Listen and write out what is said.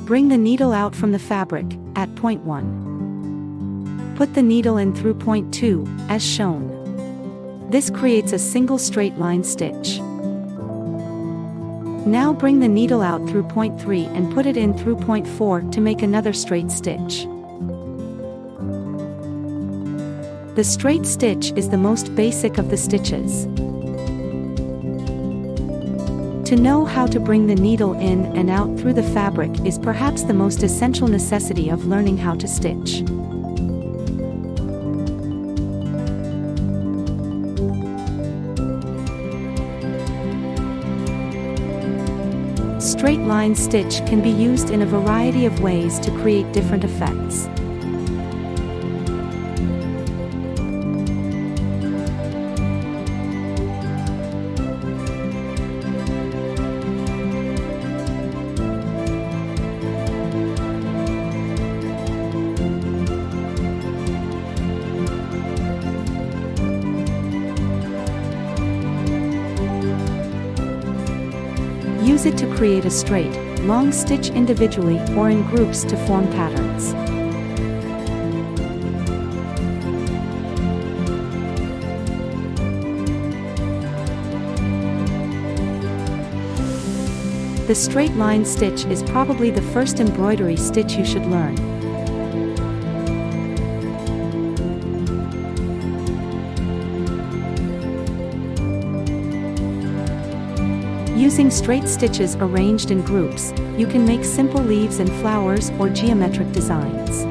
Bring the needle out from the fabric, at point 1. Put the needle in through point 2, as shown. This creates a single straight line stitch. Now bring the needle out through point 3 and put it in through point 4 to make another straight stitch. The straight stitch is the most basic of the stitches. To know how to bring the needle in and out through the fabric is perhaps the most essential necessity of learning how to stitch. Straight line stitch can be used in a variety of ways to create different effects. Use it to create a straight, long stitch individually or in groups to form patterns. The straight line stitch is probably the first embroidery stitch you should learn. Using straight stitches arranged in groups, you can make simple leaves and flowers or geometric designs.